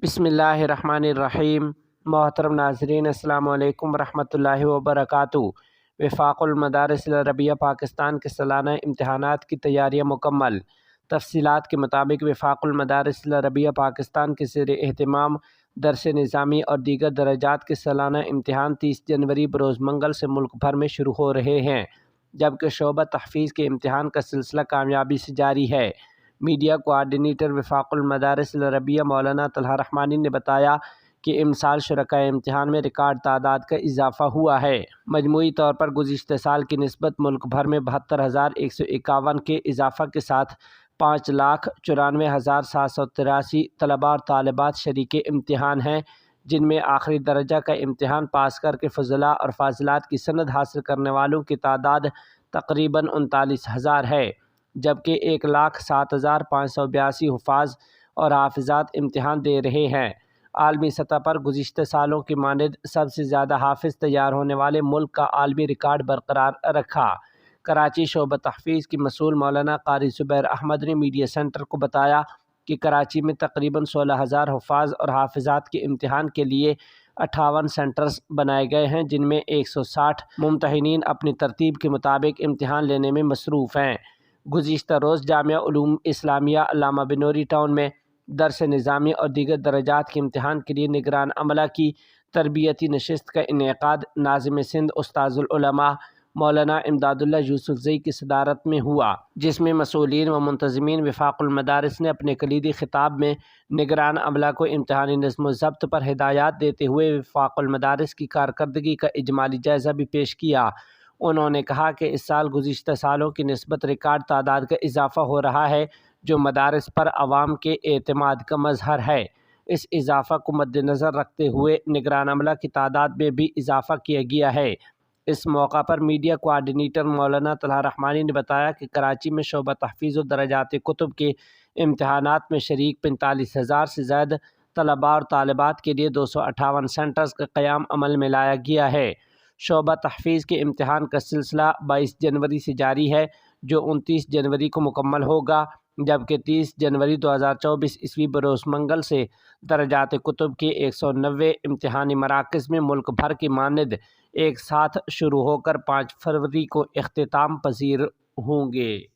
بسم اللہ الرحمن الرحیم۔ محترم ناظرین، السلام علیکم ورحمۃ اللہ وبرکاتہ۔ وفاق المدارس العربیہ پاکستان کے سالانہ امتحانات کی تیاریاں مکمل۔ تفصیلات کے مطابق وفاق المدارس العربیہ پاکستان کے زیر اہتمام درس نظامی اور دیگر درجات کے سالانہ امتحان 30 جنوری بروز منگل سے ملک بھر میں شروع ہو رہے ہیں، جبکہ شعبہ تحفیظ کے امتحان کا سلسلہ کامیابی سے جاری ہے۔ میڈیا کوآرڈینیٹر وفاق المدارس العربیہ مولانا طلحہ رحمانی نے بتایا کہ امسال شرکائے امتحان میں ریکارڈ تعداد کا اضافہ ہوا ہے۔ مجموعی طور پر گزشتہ سال کی نسبت ملک بھر میں 72,151 کے اضافہ کے ساتھ 5,94,783 طلباء اور طالبات شریک امتحان ہیں، جن میں آخری درجہ کا امتحان پاس کر کے فضلاء اور فاضلات کی سند حاصل کرنے والوں کی تعداد تقریباً 39,000 ہے، جبکہ 1,07,582 حفاظ اور حافظات امتحان دے رہے ہیں۔ عالمی سطح پر گزشتہ سالوں کی مانند سب سے زیادہ حافظ تیار ہونے والے ملک کا عالمی ریکارڈ برقرار رکھا۔ کراچی شعبہ تحفیظ کی مسئول مولانا قاری زبیر احمد نے میڈیا سینٹر کو بتایا کہ کراچی میں تقریباً 16,000 حفاظ اور حافظات کے امتحان کے لیے 58 سینٹرز بنائے گئے ہیں، جن میں 160 ممتحنین اپنی ترتیب کے مطابق امتحان لینے میں مصروف ہیں۔ گزشتہ روز جامعہ علوم اسلامیہ علامہ بنوری ٹاؤن میں درس نظامی اور دیگر درجات کے امتحان کے لیے نگران عملہ کی تربیتی نشست کا انعقاد ناظم سندھ استاذ العلماء مولانا امداد اللہ یوسف زئی کی صدارت میں ہوا، جس میں مسئولین و منتظمین وفاق المدارس نے اپنے کلیدی خطاب میں نگران عملہ کو امتحانی نظم و ضبط پر ہدایات دیتے ہوئے وفاق المدارس کی کارکردگی کا اجمالی جائزہ بھی پیش کیا۔ انہوں نے کہا کہ اس سال گزشتہ سالوں کی نسبت ریکارڈ تعداد کا اضافہ ہو رہا ہے، جو مدارس پر عوام کے اعتماد کا مظہر ہے۔ اس اضافہ کو مد نظر رکھتے ہوئے نگران عملہ کی تعداد میں بھی اضافہ کیا گیا ہے۔ اس موقع پر میڈیا کوآرڈینیٹر مولانا طلحہ رحمانی نے بتایا کہ کراچی میں شعبہ تحفیظ و درجات کتب کے امتحانات میں شریک 45,000 سے زائد طلباء اور طالبات کے لیے 258 سینٹرز کا قیام عمل میں لایا گیا ہے۔ شعبہ تحفیظ کے امتحان کا سلسلہ 22 جنوری سے جاری ہے، جو 29 جنوری کو مکمل ہوگا، جبکہ 30 جنوری 2024 عیسوی بروز منگل سے درجات کتب کے 190 امتحانی مراکز میں ملک بھر کی مانند ایک ساتھ شروع ہو کر 5 فروری کو اختتام پذیر ہوں گے۔